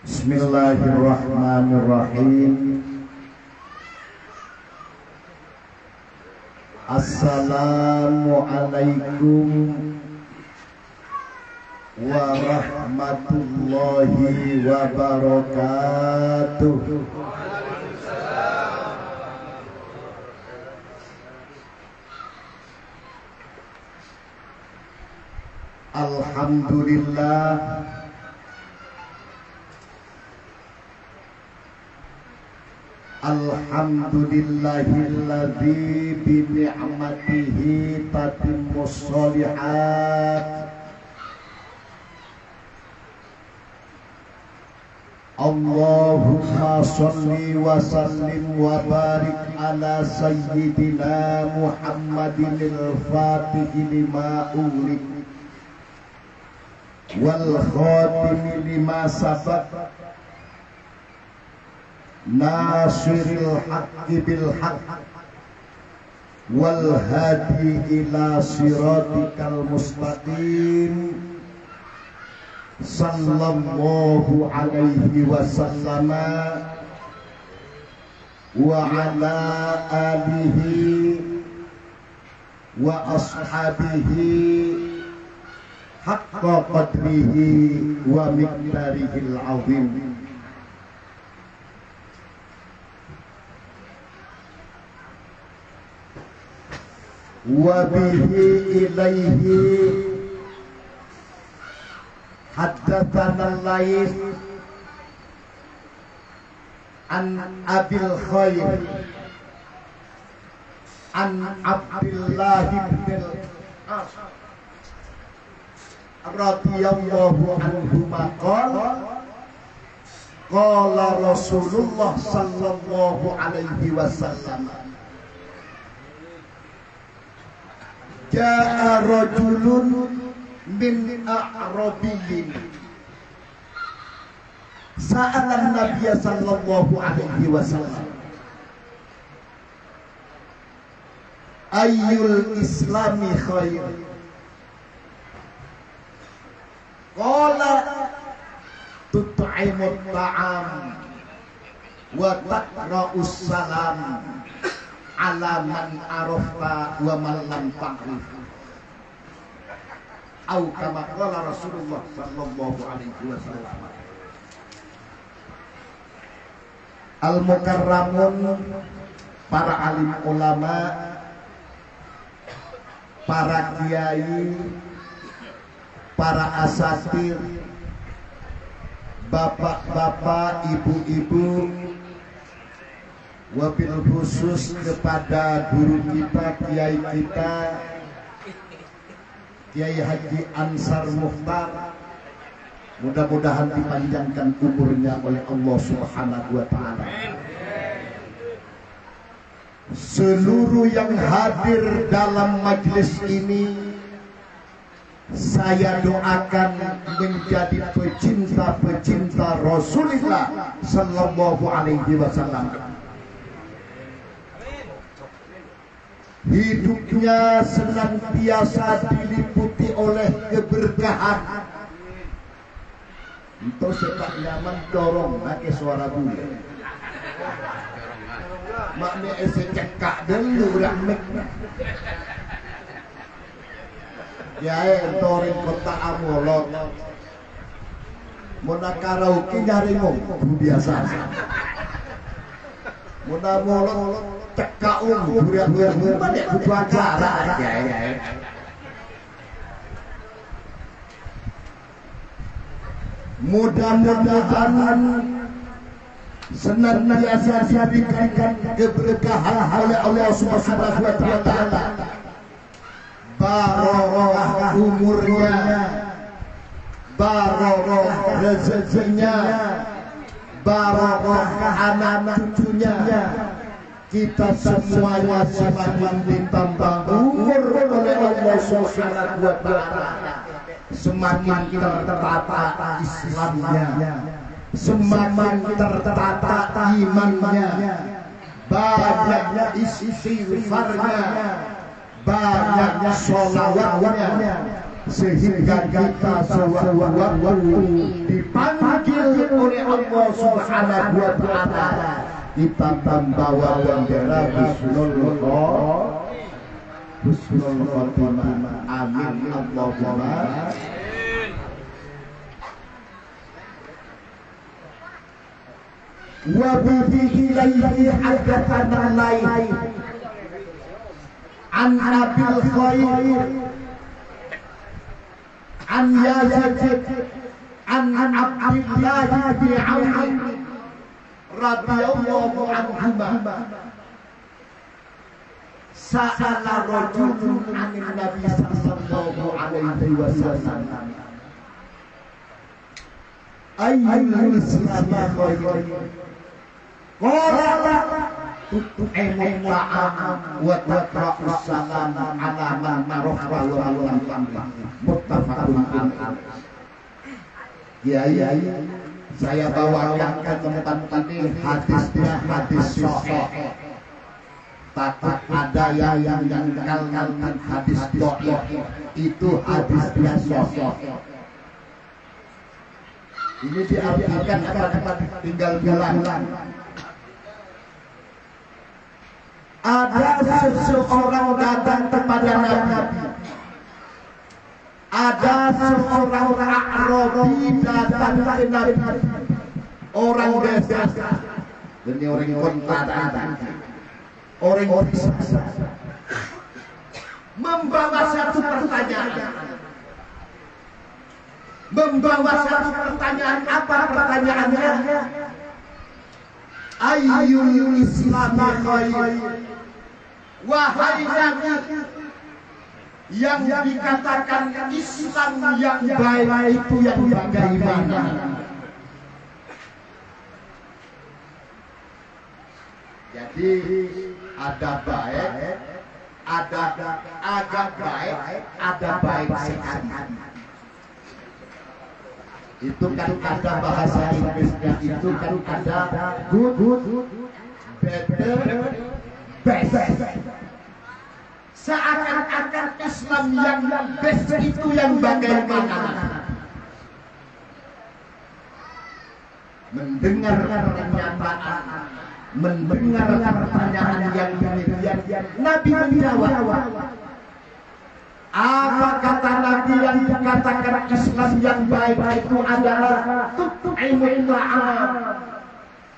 Bismillahirrahmanirrahim. Assalamualaikum warahmatullahi wabarakatuh. Alhamdulillah, alhamdulillahilladzi bi ni'matihi tatimmus sholihat. Allahumma sholli wa sallim wa barik ala sayyidina Muhammadinil fatihi lima ughliq wal khatimi lima sabaq nasiril haqqi bil haqq wal hadi ila siratikal mustaqim sallallahu alaihi wasallam wa ala alihi wa ashabihi haqqa qadrihi wa miqdarihil azim. Wa bihi ilaihi haddatsana al-Laits an Abil Khair an Abdullah bin al-As radhiyallahu anhu qala qala Rasulullah sallallahu alaihi wasallam ja'a rajulun min a'rabiyyin sa'alan Nabiy sallallahu alaihi wasallam ayyul islami khair qala tut'imut ta'am wa taqra'us salam ala man arafta wa man lam ta'rif au kama qala Rasulullah sallallahu alaihi wasallam. Al-mukarramun, para alim ulama, para kiai, para asatir, bapak-bapak, ibu-ibu, wabil khusus kepada guru kita, kiai kita, Kiai Haji Ansar Mukhtar, mudah-mudahan dipanjangkan umurnya oleh Allah Subhanahu wa ta'ala. Seluruh yang hadir dalam majelis ini saya doakan menjadi pecinta-pecinta Rasulullah sallallahu alaihi wasallam. Hidupnya senantiasa diliputi oleh keberkahan. Itu sepak nyaman dorong pakai suara bule. Maknya ese cekak dulu ramik. Ya entoring kota amolot. Muna karaoke nyari ngomong biasa. Muna molot cekak budak-budak mana butuh acara ya. Mudah-mudahan senantiasa diberikan keberkahan oleh Allah Subhanahu wa ta'ala, barokah umurnya, barokah rezekinya, barokah anak cucunya. Kita semuanya semakin ditambah umur oleh Allah Subhanahu wa ta'ala, semakin tertata Islamnya, semakin tertata imannya, banyaknya istighfarnya, banyaknya sholawatnya, sehingga kita sewaktu dipanggil oleh Allah Subhanahu wa Ta'ala, kita membawa bendera husnul khotimah. Amin Allahumma. Wa bihi ilaihi haddatsana lain an abil khair an Yazid an Abdullah bin Amr radhiyallahu anhuma sa'ala rajulun 'anil nabi sallallahu alaihi wasallam ayyul islami khair qala tu'inu ta'am wa taqra'us salam ala man ma'rafa wa lam tamlik muttafaqun alaih. Ya, saya bawakan ke tempat ini hadisnya hadis sahih. Takut ada yang meninggalkan hadis dhaif, itu hadisnya sahih. Ini diartikan apa? Tinggal bilang. Ada seseorang datang kepada Nabi. Ada seorang Arabi datang ke Nabi. Orang desa. Ini orang kota. Orang desa. Membawa satu pertanyaan. Apa pertanyaannya? Ayyul islami khair. Wahai Nabi, yang dikatakan Islam yang baik itu yang bagaimana? Jadi ada baik, ada agak baik, ada baik sekali. Itu kan ada bahasa Inggrisnya, itu kan ada good, better, best. Seakan-akan Islam yang best itu yang bagaimana? Mendengar pernyataan, mendengar pertanyaan yang demikian, Nabi menjawab. Apa kata Nabi yang dikatakan Islam yang baik itu adalah tu'imul ta'am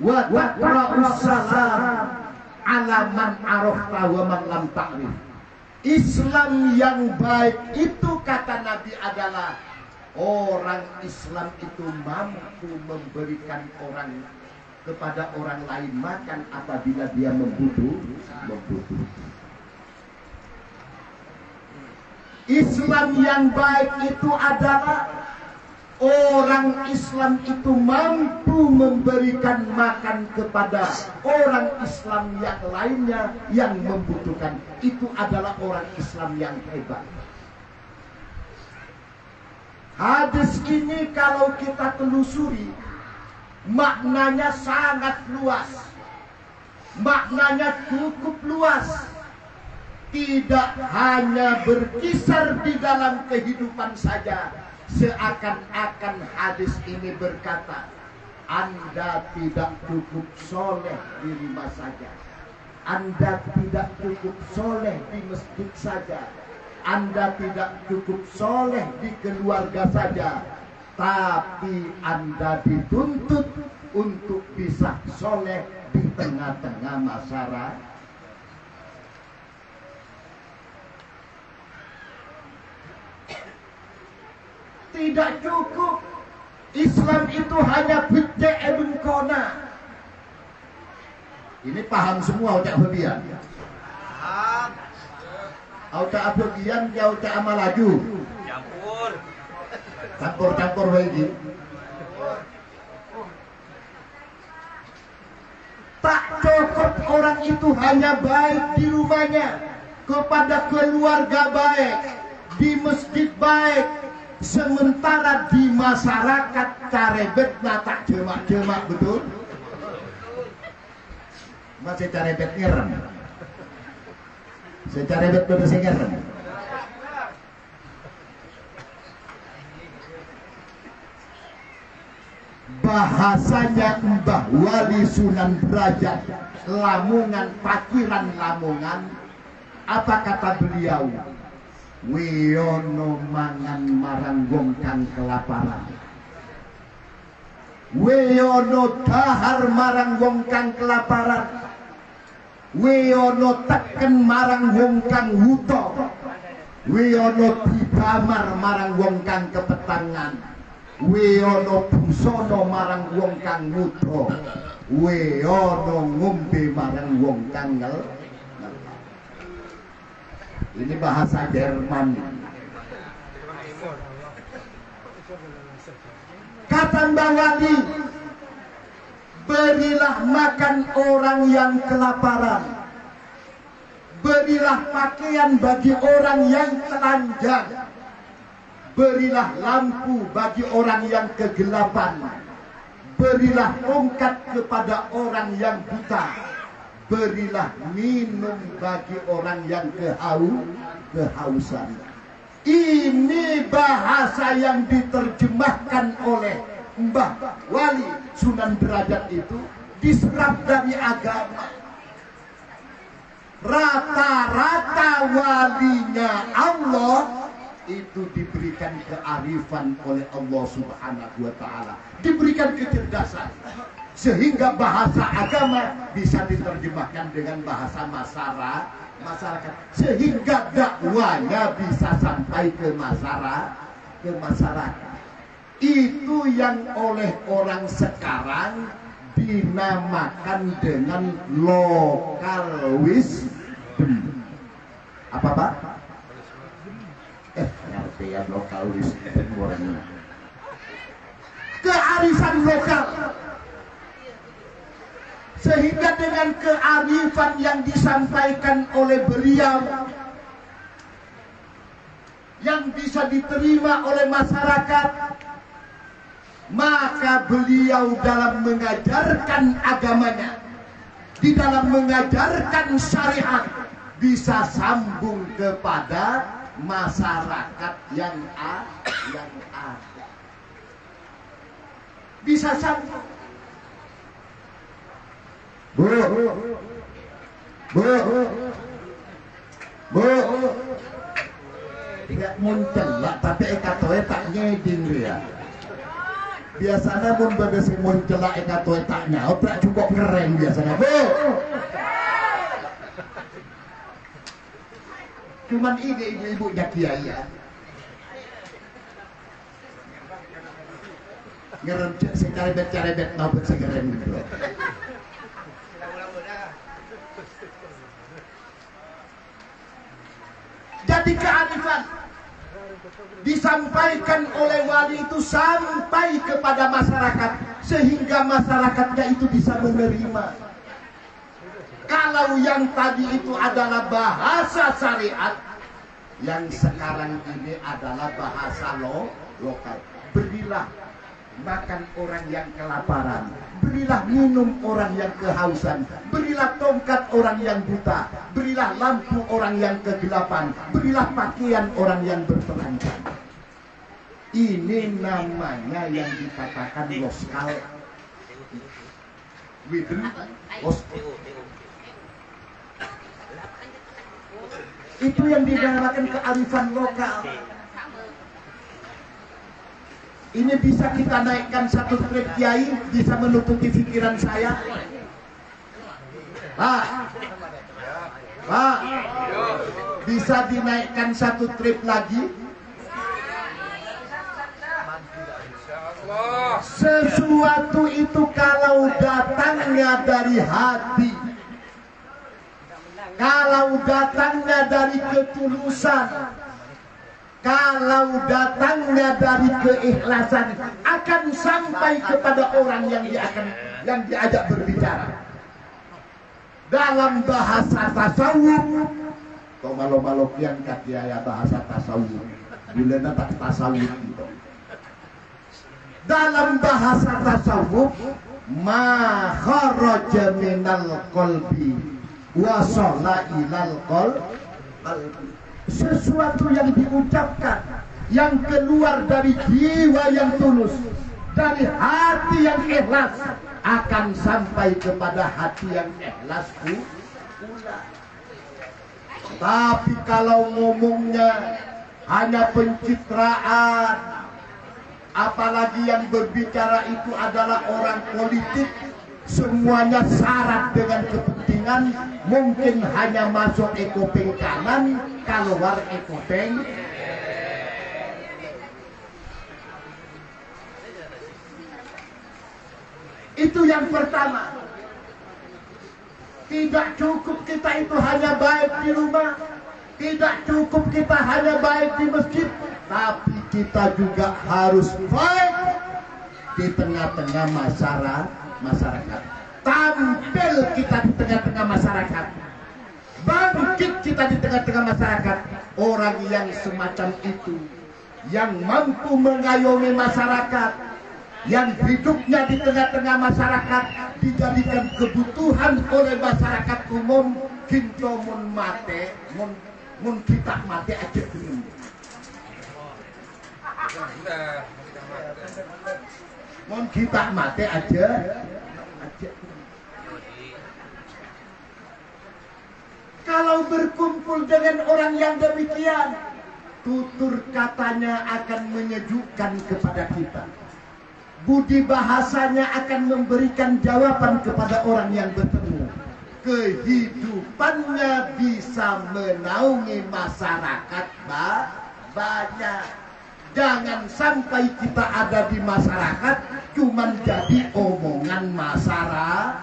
wa taqra'us salam ala man arafta wa man lam ta'rif. Islam yang baik itu kata Nabi adalah orang Islam itu mampu memberikan kepada orang lain makan apabila dia membutuhkan. Islam yang baik itu adalah orang Islam itu mampu memberikan makan kepada orang Islam yang lainnya yang membutuhkan. Itu adalah orang Islam yang hebat. Hadis ini kalau kita telusuri, maknanya sangat luas. Maknanya cukup luas. Tidak hanya berkisar di dalam kehidupan saja. Seakan-akan hadis ini berkata, Anda tidak cukup soleh di rumah saja, Anda tidak cukup soleh di masjid saja, Anda tidak cukup soleh di keluarga saja, tapi Anda dituntut untuk bisa soleh di tengah-tengah masyarakat. Tidak cukup. Islam itu hanya bid'ah ibn kona. Ini paham semua ucap bagian. Paham. Ucap bagian ya ucap amal laju. Campur lagi. Tak cukup orang itu hanya baik di rumahnya, kepada keluarga baik, di masjid baik. Sementara di masyarakat carebetnya tak jemak-jemak, betul? Masih carebet ngerem. Secarebet betul ngerem. bahasanya Mbah Wali Sunan Derajat Lamongan, Pakiran Lamongan. Apa kata beliau? Wiono mangan marang wong kang kelaparan, wiono dahar marang wong kang kelaparan, wiono teken marang wong kang wuta, wiono didamar marang wong kang kepetangan, wiono busana marang wong kang wuda, wiono ngombe marang wong kang ngel. Ini bahasa Jerman. Kata Mbah Wali, berilah makan orang yang kelaparan, berilah pakaian bagi orang yang telanjang, berilah lampu bagi orang yang kegelapan, berilah tongkat kepada orang yang buta, berilah minum bagi orang yang kehausan. Ini bahasa yang diterjemahkan oleh Mbah Wali Sunan Derajat itu diserap dari agama. Rata-rata walinya Allah itu diberikan kearifan oleh Allah Subhanahu wa Ta'ala, diberikan kecerdasan, sehingga bahasa agama bisa diterjemahkan dengan bahasa masyarakat, sehingga dakwanya bisa sampai ke masyarakat. Itu yang oleh orang sekarang dinamakan dengan local wisdom. Apa Pak? Artian local wisdom orangnya. Kearifan lokal. Sehingga dengan kearifan yang disampaikan oleh beliau, yang bisa diterima oleh masyarakat, maka beliau dalam mengajarkan agamanya, di dalam mengajarkan syariat, bisa sambung kepada masyarakat yang ada. Bisa sambung. Bu, tidak muncul lah, tapi ekatoe tak nyeding dia. Biasanya mun bedesi muncul lah ekatoe tak nyaut, tak cukup keren biasanya. Bu, cuman ini ibu-ibunya kiai ya. Ngerencet secarebet maupun segeren gitu. Jadi kearifan disampaikan oleh wali itu sampai kepada masyarakat, sehingga masyarakatnya itu bisa menerima. Kalau yang tadi itu adalah bahasa syariat, yang sekarang ini adalah bahasa lokal. Berilah makan orang yang kelaparan, berilah minum orang yang kehausan, berilah tongkat orang yang buta, berilah lampu orang yang kegelapan, berilah pakaian orang yang bertelanjang. Ini namanya yang dikatakan local wisdom. Itu yang dinamakan kearifan lokal. Ini bisa kita naikkan satu trip kiai, bisa menutupi pikiran saya. Pak, bisa dinaikkan satu trip lagi. Sesuatu itu kalau datangnya dari hati, kalau datangnya dari ketulusan, kalau datangnya dari keikhlasan, akan sampai kepada orang yang diajak berbicara. Dalam bahasa tasawuf, kau malu-malu yang katiaya bahasa tasawuf, bila tak tasawuf itu. Dalam bahasa tasawuf, ma kharaja minal qalbi wa shalla ilal qalbi. Sesuatu yang diucapkan, yang keluar dari jiwa yang tulus, dari hati yang ikhlas akan sampai kepada hati yang ikhlas pula. Tapi kalau ngomongnya hanya pencitraan, apalagi yang berbicara itu adalah orang politik, semuanya syarat dengan kepentingan, mungkin hanya masuk ekopeng kanan, keluar ekopeng. Itu yang pertama. Tidak cukup kita itu hanya baik di rumah, tidak cukup kita hanya baik di masjid, tapi kita juga harus baik di tengah-tengah masyarakat. Tampil kita di tengah-tengah masyarakat, bangkit kita di tengah-tengah masyarakat. Orang yang semacam itu, yang mampu mengayomi masyarakat, yang hidupnya di tengah-tengah masyarakat, dijadikan kebutuhan oleh masyarakat umum, kinto mun mate, mun kita mate aja dulu. Mun kita mate aja. Kalau berkumpul dengan orang yang demikian, tutur katanya akan menyejukkan kepada kita. Budi bahasanya akan memberikan jawaban kepada orang yang bertemu. Kehidupannya bisa menaungi masyarakat banyak. Jangan sampai kita ada di masyarakat cuman jadi omongan masyarakat.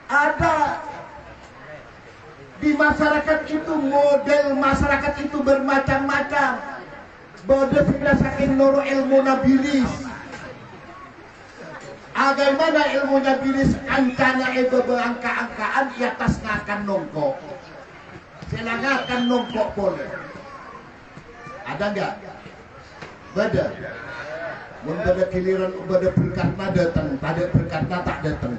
Ada di masyarakat itu, model masyarakat itu bermacam-macam. Bodoh sudah saking noro ilmu nabilis. Bagaimana ilmu nabilis? Ancana itu berangka-angkaan di atas ngakan nongkok. Silangakan nongkok boleh. Ada enggak? Bada. Mun bada kiliran bada berkatna datang, pada berkatna tak datang.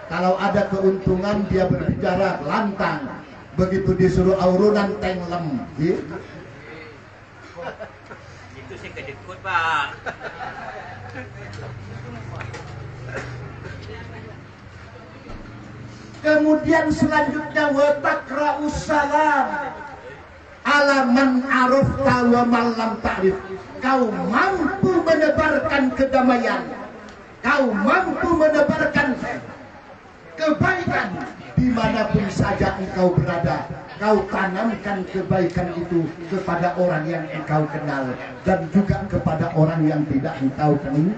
Kalau ada keuntungan dia berbicara lantang, begitu disuruh aurunan tenglem, gitu. Itu sih kedekut Pak. Kemudian selanjutnya watakra'us salam ala man arafta wa man lam ta'rif. Kau mampu menebarkan kedamaian, kau mampu menebarkan kebaikan dimanapun saja engkau berada. Kau tanamkan kebaikan itu kepada orang yang engkau kenal dan juga kepada orang yang tidak engkau kenal.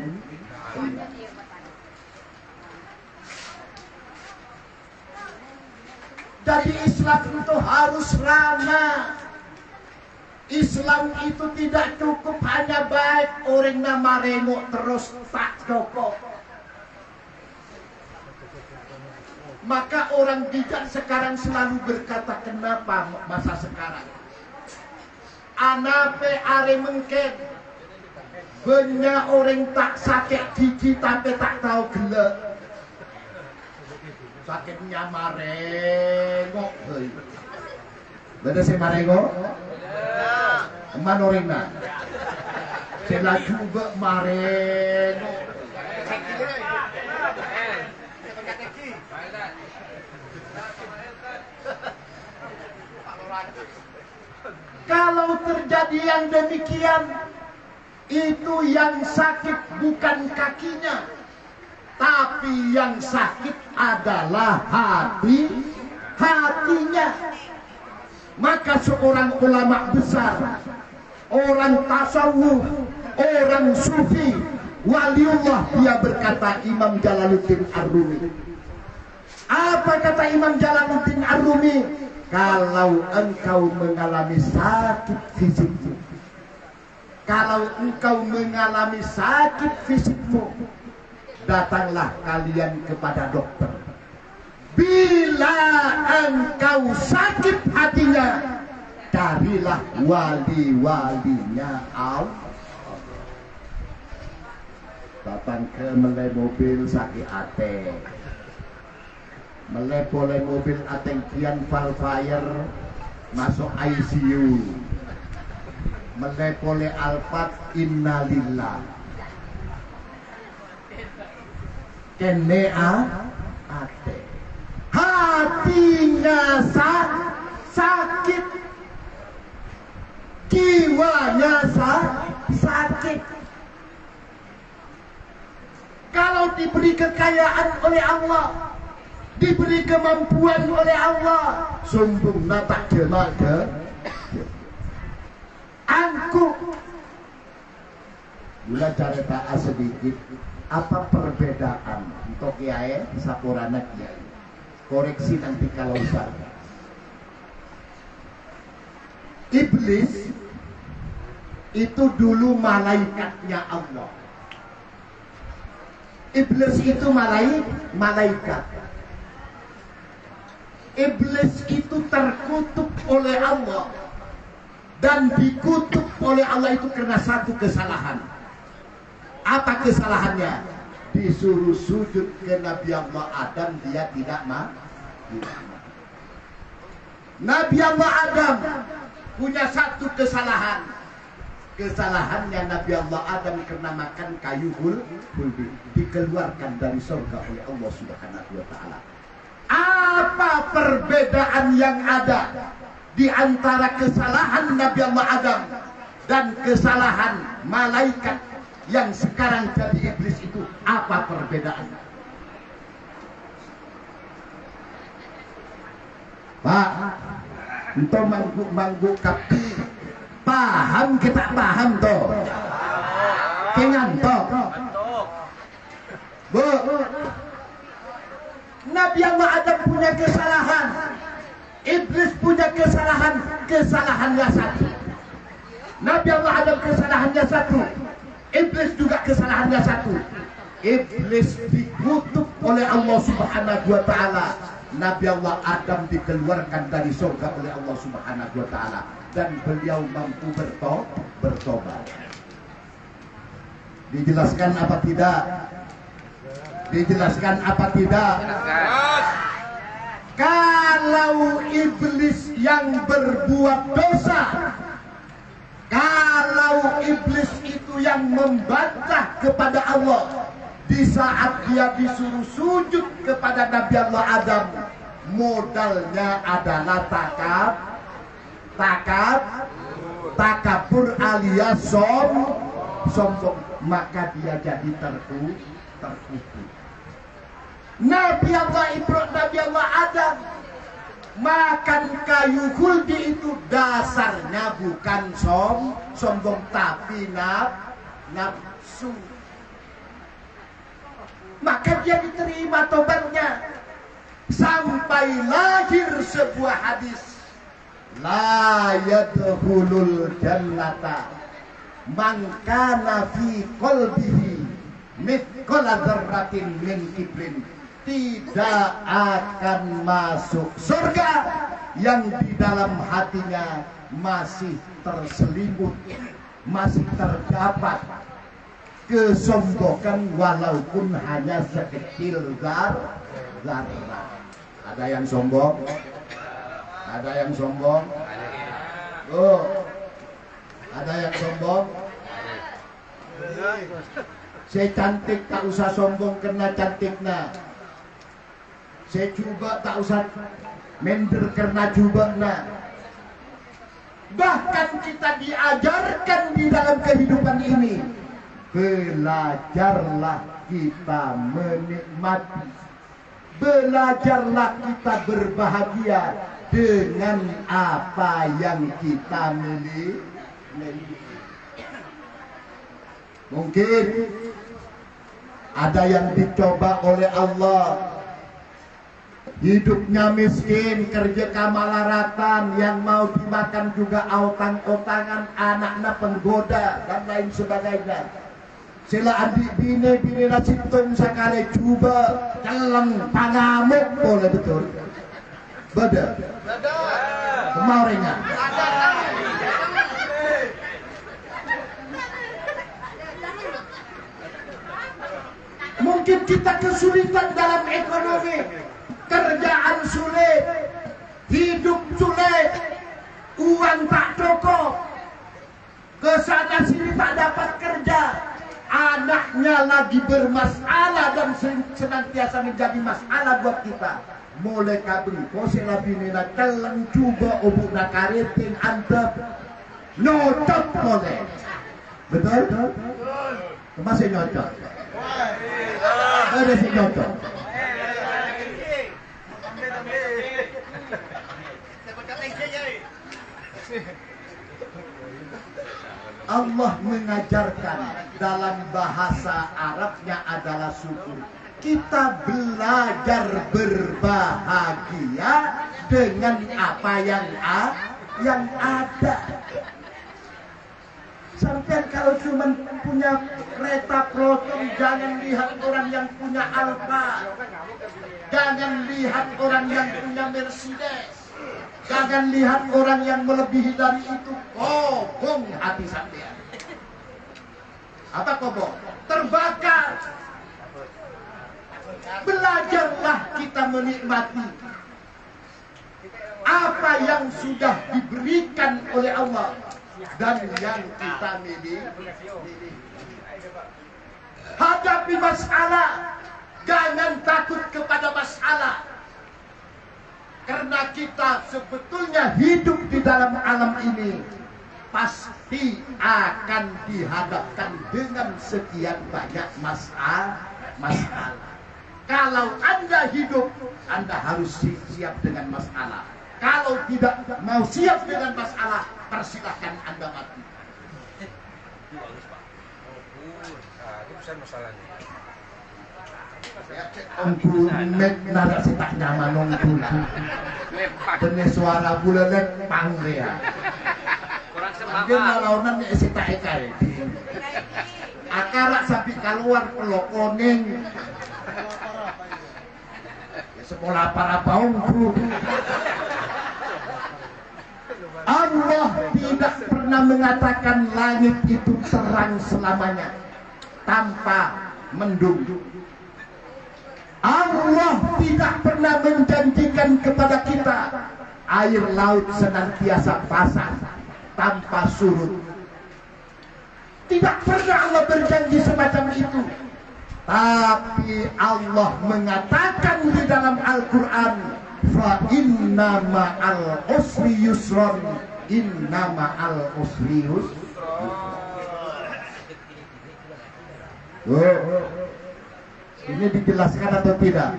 Jadi Islam itu harus ramah. Islam itu tidak cukup hanya baik orang nama rengok terus tak cukup. Maka orang bijak sekarang selalu berkata, kenapa masa sekarang anape are mengken banyak orang tak sakit gigi tapi tak tahu gelek. Sakitnya marengok. Bener sih marengok? Eman orangnya sila juga marengok. Kalau terjadi yang demikian, itu yang sakit bukan kakinya, tapi yang sakit adalah hatinya. Maka seorang ulama besar, orang tasawuf, orang sufi, waliullah, dia berkata, Imam Jalaluddin Ar-Rumi. Apa kata Imam Jalaluddin Ar-Rumi? Kalau engkau mengalami sakit fisikmu, kalau engkau mengalami sakit fisikmu, datanglah kalian kepada dokter. Bila engkau sakit hatinya, carilah wali-walinya Allah. Datang ke melai mobil sakit hati, melepoleh mobil atengkian valfire masuk ICU. menepole alfat innalillah kene ate hatinya sakit, jiwanya sakit. Kalau diberi kekayaan oleh Allah, diberi kemampuan oleh Allah, sombong tak jemaah angkuh. Gula cerita sedikit apa perbedaan untuk kiai sapurana kiai. Koreksi nanti kalau salah. Iblis itu dulu malaikatnya Allah. Iblis itu malaikat. Iblis itu terkutuk oleh Allah. Dan dikutuk oleh Allah itu karena satu kesalahan. Apa kesalahannya? Disuruh sujud ke Nabi Allah Adam, dia tidak mau. Nabi Allah Adam punya satu kesalahan. Kesalahannya Nabi Allah Adam karena makan kayu hulbi, dikeluarkan dari surga oleh Allah Subhanahu wa taala. Apa perbedaan yang ada di antara kesalahan Nabi Allah Adam dan kesalahan malaikat yang sekarang jadi iblis itu? Apa perbedaannya? Pak, untuk manggu kapi paham, kita paham toh. Kengantok. Bu, Nabi Allah Adam punya kesalahan, iblis punya kesalahan. Kesalahannya satu. Nabi Allah Adam kesalahannya satu, iblis juga kesalahannya satu. Iblis dikutuk oleh Allah Subhanahu wa taala. Nabi Allah Adam dikeluarkan dari surga oleh Allah Subhanahu wa taala dan beliau mampu bertobat. Dijelaskan apa tidak? Dijelaskan apa tidak? Kalau iblis yang berbuat dosa, kalau iblis itu yang membantah kepada Allah, di saat dia disuruh sujud kepada Nabi Allah Adam, modalnya adalah takabur alias sombong, maka dia jadi terkutuk. Nabi Allah Adam makan kayu khuldi itu dasarnya bukan sombong tapi nafsu. Maka dia diterima tobatnya sampai lahir sebuah hadis, la yadkhulul jannata man kana fi qalbihi mithqala dzarratin min kibrin. Tidak akan masuk surga yang di dalam hatinya masih terselimut, masih terdapat kesombongan walaupun hanya sekecil zarah. Ada yang sombong? Ada yang sombong? Oh, ada yang sombong? Saya cantik tak usah sombong karena cantiknya. Saya juga tak usah minder karena jubahnya. Bahkan kita diajarkan di dalam kehidupan ini, belajarlah kita menikmati, belajarlah kita berbahagia dengan apa yang kita miliki. Mungkin ada yang dicoba oleh Allah, hidupnya miskin, kerja kamalaratan, yang mau dimakan juga autang-autangan, anaknya penggoda dan lain sebagainya. Sila adik bine rasitung sakale coba celeng pangamuk, boleh betul? Beda. Kemarinnya. Mungkin kita kesulitan dalam ekonomi, kerjaan sulit, hidup sulit, uang tak cukup. kesana sini tak dapat kerja, anaknya lagi bermasalah dan senantiasa menjadi masalah buat kita. Mulai kabri kose labini na telang juga ubuk na kariting antep nyocot boleh. Betul? Masih nyocot. Ada si nyocot. Allah mengajarkan dalam bahasa Arabnya adalah syukur. Kita belajar berbahagia dengan apa yang ada. Sampai kalau cuma punya kereta Proton, jangan lihat orang yang punya Alfa, jangan lihat orang yang punya Mercedes, jangan lihat orang yang melebihi dari itu. Kobong hati sampean. Apa kobong? Terbakar. Belajarlah kita menikmati apa yang sudah diberikan oleh Allah dan yang kita miliki. Hadapi masalah, jangan takut kepada masalah, karena kita sebetulnya hidup di dalam alam ini pasti akan dihadapkan dengan sekian banyak masalah. Kalau Anda hidup, Anda harus siap dengan masalah. Kalau tidak mau siap dengan masalah, persilahkan Anda mati. Itu besar masalahnya. Ongku mek nada si tak nyaman ongku. Benih suara bulelet pangrea. Kurang Dia semangat. ngalaunan si tak ekai. Akarak sampai keluar pelokoning. Sekolah para paungku. Allah tidak pernah mengatakan langit itu terang selamanya tanpa mendung. Allah tidak pernah menjanjikan kepada kita air laut senantiasa pasang tanpa surut. Tidak pernah Allah berjanji semacam itu. Tapi Allah mengatakan di dalam Al-Quran, fa inna ma'al usri yusron, inna ma'al usri yusron. Ini dijelaskan atau tidak?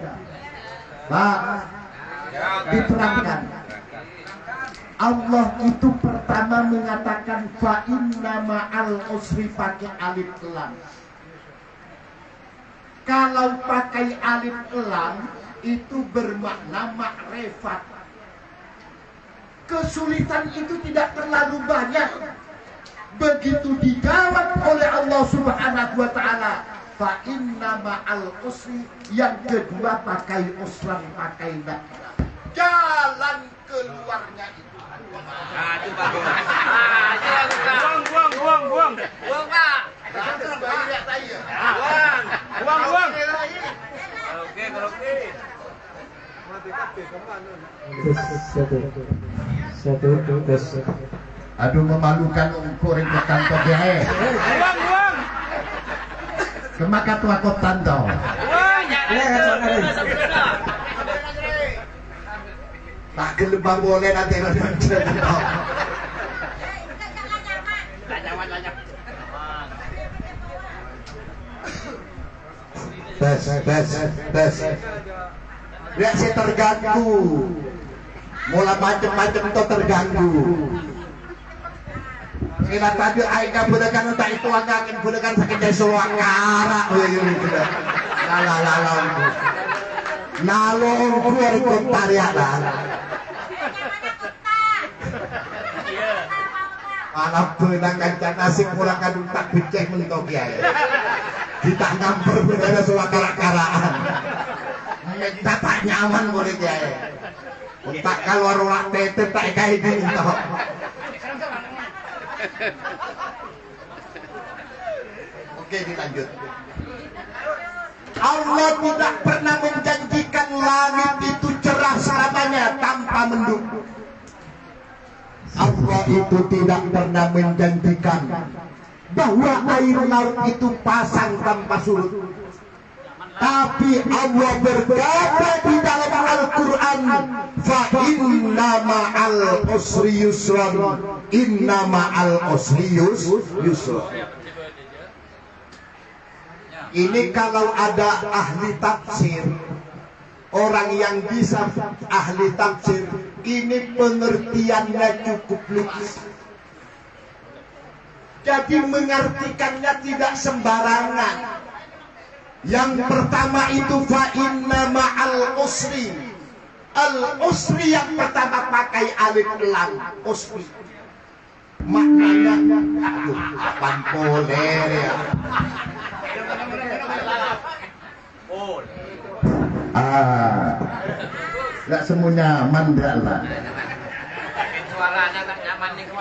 Pak, diterangkan. Allah itu pertama mengatakan fa inna ma'al usri pakai alif lam. Kalau pakai alif lam itu bermakna makrifat. Kesulitan itu tidak terlalu banyak. Begitu dijawab oleh Allah Subhanahu wa taala, fa inna ma'al usri, yang kedua pakai usran, pakai nakira. Jalan keluarnya itu. Aduh, bagus. Buang, Pak. Buang. Oke. Aduh, memalukan ukurin ke kantor dia. Buang. Kemaka tua kota tau. Tak gelembang boleh nanti tes. Lihat saya terganggu. Mulai macam-macam itu terganggu. Kira tadi aika budakan tak itu akan budakan sakit dari suakara. Lala. Nalong keluar kontarianan. Anak benang kancan nasi kurang kadung tak becek mentok ya. Kita ngampur budaya suakara-karaan. Kita tak nyaman boleh ya. Tak keluar ruang tete tak kayak gitu. Oke, dilanjut. Allah tidak pernah menjanjikan langit itu cerah selamanya tanpa mendung. Allah itu tidak pernah menjanjikan bahwa air laut itu pasang tanpa surut. Tapi Allah berkata di dalam Al-Quran, fa inna ma'al usri yusran, inna ma'al usri yusran. Ini kalau ada ahli tafsir, orang yang bisa ahli tafsir, ini pengertiannya cukup luas. Jadi mengartikannya tidak sembarangan. Yang pertama itu fa inna ma'al usri. Al-usri yang pertama pakai alif lam, usri. Maknanya kapan poler ya. Enggak semuanya mandala. Suaranya tak nyaman nih.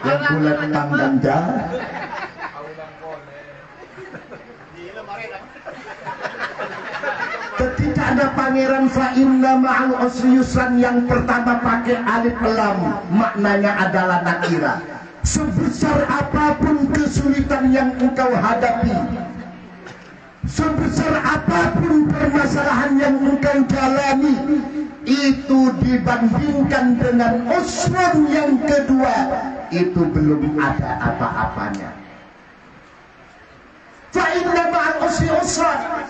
Yang bulat panggang jah. Ketika ada pangeran fa inna ma'al usri yusran yang pertama pakai alif lam, maknanya adalah nakira. Sebesar apapun kesulitan yang engkau hadapi, sebesar apapun permasalahan yang engkau jalani, itu dibandingkan dengan usrun yang kedua, itu belum ada apa-apanya. Fa inna ma'al usri yusran.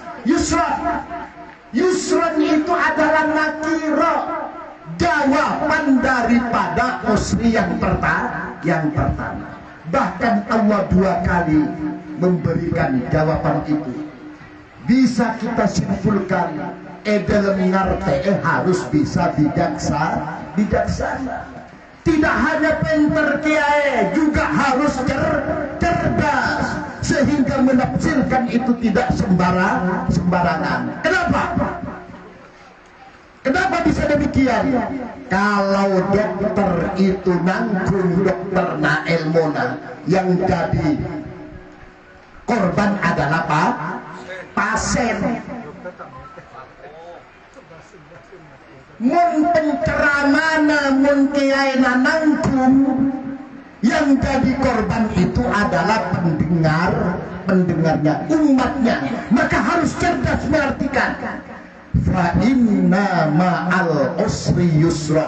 Yusran itu adalah nakira, jawaban daripada usri yang pertama. Bahkan Allah 2 kali memberikan jawaban itu. Bisa kita simpulkan, dalam ngarte harus bisa bijaksana. Tidak hanya pinter kiai, juga harus cerdas, sehingga menafsirkan itu tidak sembarangan. Kenapa bisa demikian? Kalau dokter itu nanggung dokter na ilmona, yang jadi korban adalah pasien. Mun penceramana, mun kiai nanggung, yang jadi korban itu adalah pendengarnya, umatnya. Maka harus cerdas mengartikan. Fa inna ma'al usri yusra.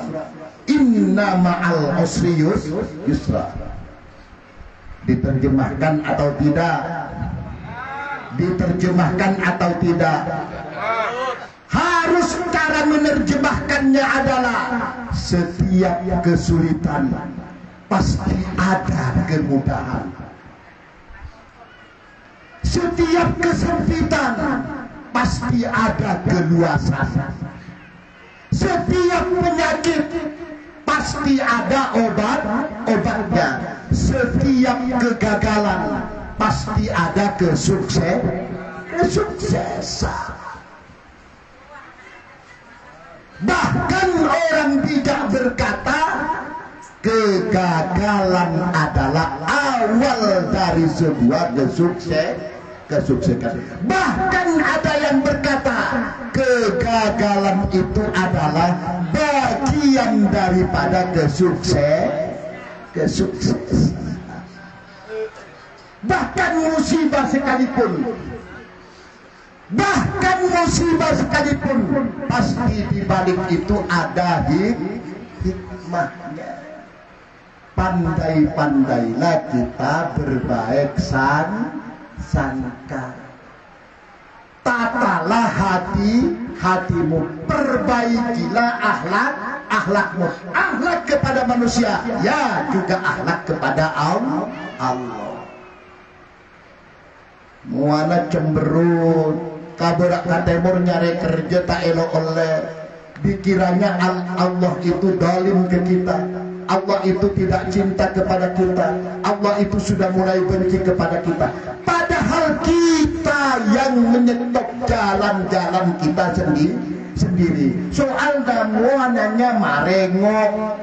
Inna ma'al usri yusra. Diterjemahkan atau tidak? Diterjemahkan atau tidak? Harus cara menerjemahkannya adalah setiap kesulitan pasti ada kemudahan. Setiap kesempitan pasti ada keluasan. Setiap penyakit pasti ada obatnya. Setiap kegagalan pasti ada kesuksesan. Bahkan orang bijak berkata, kegagalan adalah awal dari sebuah kesuksesan. Bahkan ada yang berkata, kegagalan itu adalah bagian daripada kesuksesan. Bahkan musibah sekalipun, pasti di balik itu ada hikmahnya. Pandai-pandailah kita berbaik sangka. Tatalah hatimu, perbaikilah akhlakmu. Akhlak kepada manusia, ya juga akhlak kepada Allah. Muana cemberut, kaberak ka timur nyari kerja tak elok oleh. Dikiranya Allah itu zalim ke kita, Allah itu tidak cinta kepada kita, Allah itu sudah mulai benci kepada kita. Padahal kita yang menyetop jalan-jalan kita sendiri. Soal muananya marengok.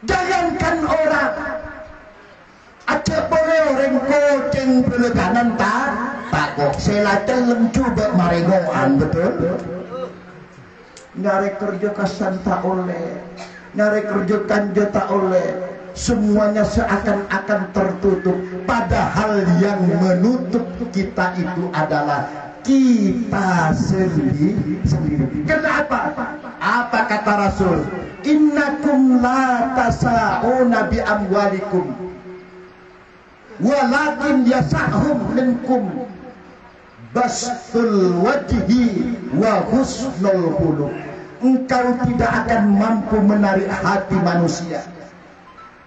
Jangankan orang, aja boleh orang kucing beleganan tak kok selatan coba marengoan, betul. ngarek kerja kasan tak oleh, ngarek kerja kanja tak oleh, semuanya seakan-akan tertutup, padahal yang menutup kita itu adalah kita sendiri. Kenapa? Apa kata Rasul? Innakum la tasa'una bi amwalikum walakin yasa'hum minkum bastul wajhi wa husnul khuluq. Engkau tidak akan mampu menarik hati manusia,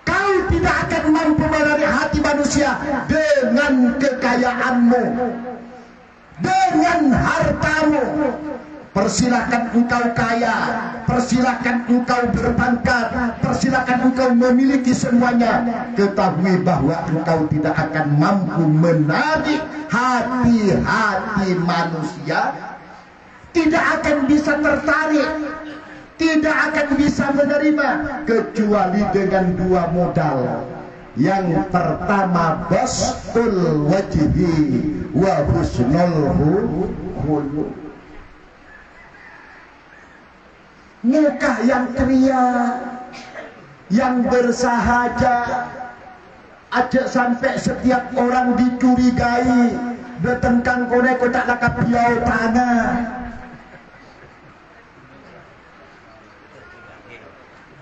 kau tidak akan mampu menarik hati manusia dengan kekayaanmu, dengan hartamu. Persilakan engkau kaya, persilakan engkau berpangkat, persilakan engkau memiliki semuanya. Ketahui bahwa engkau tidak akan mampu menarik hati-hati manusia, tidak akan bisa tertarik, tidak akan bisa menerima kecuali dengan dua modal. Yang pertama bastul wajhi wa husnul khuluq. Muka yang ceria, yang bersahaja, aja sampai setiap orang dicurigai bertengkang kone kotak lakap biau tanah.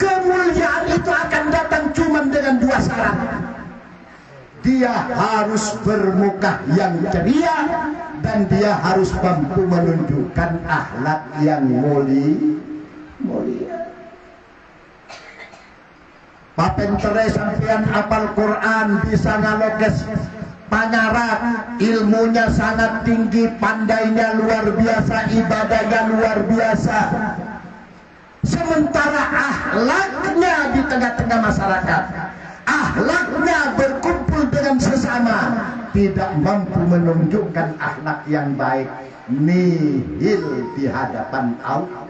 Kemuliaan itu akan datang cuma dengan dua syarat. Dia harus bermuka yang ceria dan dia harus mampu menunjukkan akhlak yang mulia. Papen cerai sampean apal Quran, bisa ngalokes pangarap, ilmunya sangat tinggi, pandainya luar biasa, ibadahnya luar biasa. Sementara akhlaknya di tengah-tengah masyarakat, akhlaknya berkumpul dengan sesama, tidak mampu menunjukkan akhlak yang baik, nihil di hadapan Allah.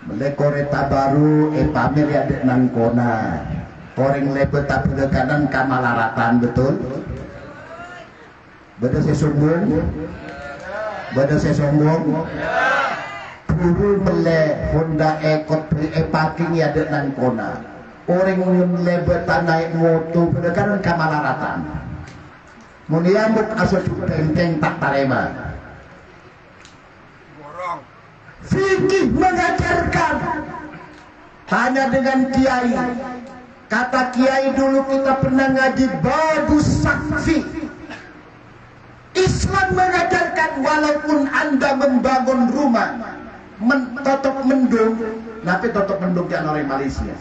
Mulai koreta baru pamer ya dek nangkona koreng lebet tapi kanan kamalaratan, betul? Beda saya sombong guru mele Honda ekot beli parking ya dek nangkona koreng lebetan naik motor beda kanan kamalaratan muniambuk asal tenteng tak tarema. Fikih mengajarkan, tanya dengan kiai. Kata kiai dulu kita pernah ngaji bagus sakfi. Islam mengajarkan walaupun Anda membangun rumah totok mendung, tapi totok mendung yang orang Malaysia.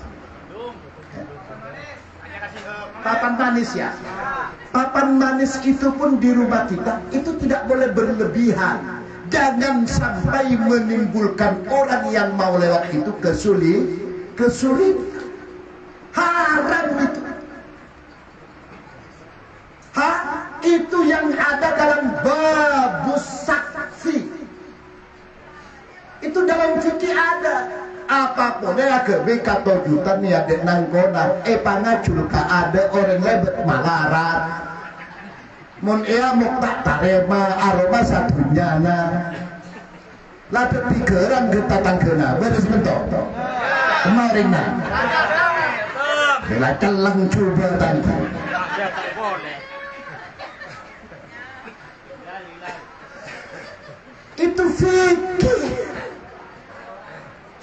Papan manis ya. Papan manis itu pun di rumah kita itu tidak boleh berlebihan. Jangan sampai menimbulkan orang yang mau lewat itu kesulitan. Haram itu. Itu yang ada dalam babus saksi. Itu dalam fikih ada. Apapun ya ke katojutan ya dek nangkona. Pangacul ada orang lebet malarat. Mun ia mau tak tarema aroma satunya na lalu pikiran kita tangkena beres bentuk kemarin na bela celeng coba tangku itu fikih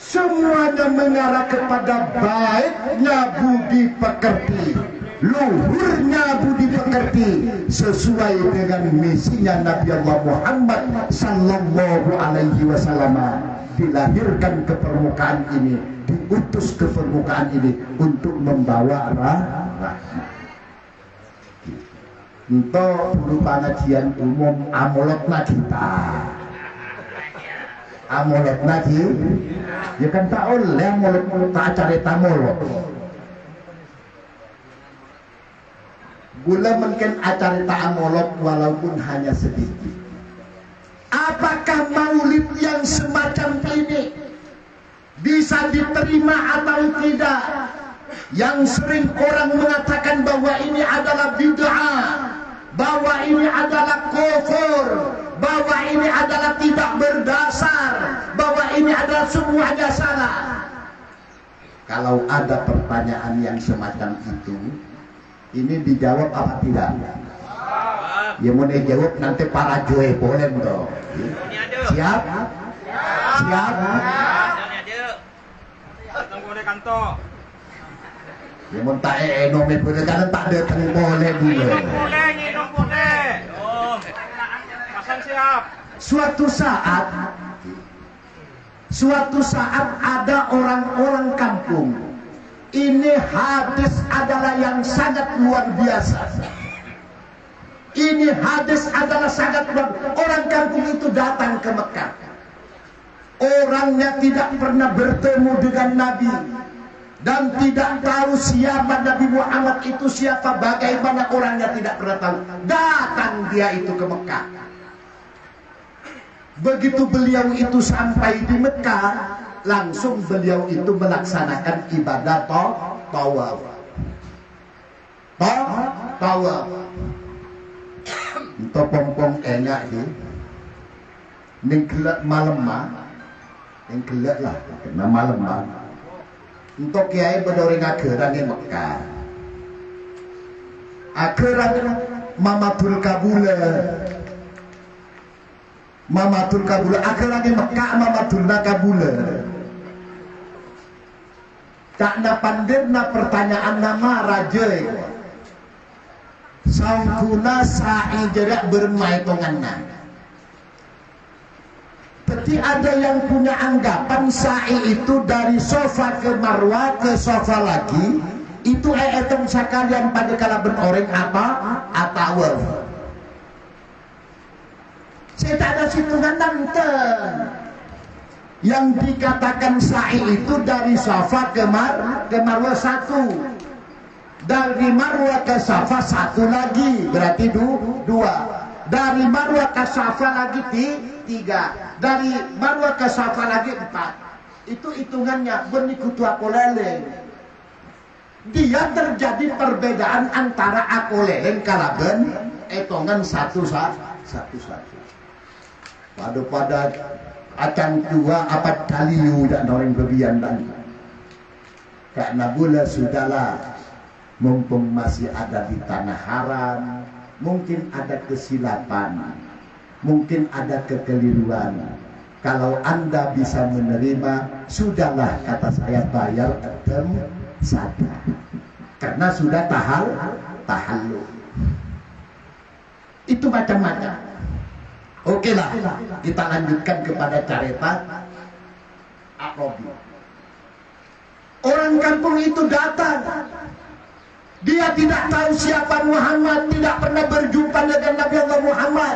semuanya mengarah kepada baiknya budi pekerti, luhurnya budi pekerti sesuai dengan misinya Nabi Allah Muhammad sallallahu alaihi wasallam, dilahirkan ke permukaan ini, diutus ke permukaan ini untuk membawa rahmat. Untuk guru pengajian umum amolotna kita, amolotna kita, ya kan tak oleh amolot tak cari tamolot. Gula mungkin acara ta'amolot walaupun hanya sedikit. Apakah maulid yang semacam ini bisa diterima atau tidak? Yang sering orang mengatakan bahwa ini adalah bid'ah, bahwa ini adalah kufur, bahwa ini adalah tidak berdasar, bahwa ini adalah semuanya salah. Kalau ada pertanyaan yang semacam itu, ini dijawab apa tidak? Ya mau dijawab nanti para joe boleh toh. Siap? Siap? Tunggu di kantor. Ya mau tak nome boleh kan tak ada boleh dulu. Nginum boleh. Pasang siap. Suatu saat ada orang-orang kampung. Ini hadis adalah yang sangat luar biasa. Ini hadis adalah sangat luar. Orang kampung itu datang ke Mekah. Orangnya tidak pernah bertemu dengan Nabi dan tidak tahu siapa Nabi Muhammad itu, siapa, bagaimana orangnya tidak pernah tahu. Datang dia itu ke Mekah. Begitu beliau itu sampai di Mekah, langsung beliau itu melaksanakan ibadah tawaf. Tawaf. Itu pompong enak ni. Ning gelak malam mah. Ning gelak lah, kena malam mah. Untuk kiai berdori ngageran di Mekah. Akhiran Mamatul Kabula. Mamatul Kabula akhiran di Mekah Mamatul Kabula. Tak na pandirna pertanyaan nama raja. Saungkuna sa'i jerak bermain tonganna. Tapi ada yang punya anggapan sa'i itu dari sofa ke Marwah ke sofa lagi. Itu etong sekalian pada kala beroreng apa? Atawaf. Saya tak ada hitungan nanti. Yang dikatakan sa'i itu dari sofa ke Marwah satu. Dari Marwah ke Safa satu lagi, berarti dua. Dari Marwah ke Safa lagi tiga. Dari Marwah ke Safa lagi 4. Itu hitungannya berikutu akoleleng. Dia terjadi perbedaan antara akoleleng kalaben etongan satu. Pada acan dua apa kaliu dan orang bebian dan karena bola sudahlah. Mumpung masih ada di tanah haram, mungkin ada kesilapan, mungkin ada kekeliruan. Kalau Anda bisa menerima, sudahlah kata saya bayar etem saja. Karena sudah tahallul. Itu macam-macam. Oke lah, kita lanjutkan kepada carita Arabi. Orang kampung itu datang. Dia tidak tahu siapa Muhammad, tidak pernah berjumpa dengan Nabi Allah Muhammad.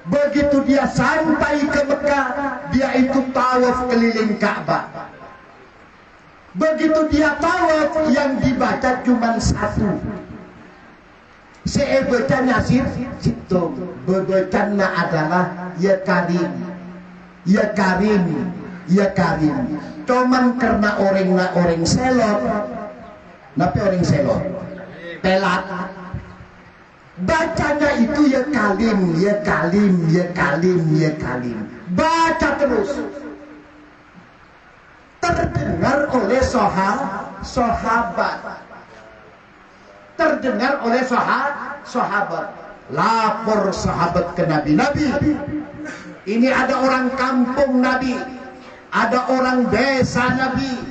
Begitu dia sampai ke Mekah, dia itu tawaf keliling Ka'bah. Begitu dia tawaf, yang dibaca cuma satu. Saya baca nasir situ. Bacanya adalah ya Karim, ya Karim, ya Karim. Cuman karena orang selot. Tapi orang selot pelat bacanya itu ya kalim, ya kalim, ya kalim, ya kalim. Baca terus. Terdengar oleh sahabat. Terdengar oleh sahabat. Lapor sahabat ke Nabi. Ini ada orang kampung Nabi. Ada orang desa Nabi.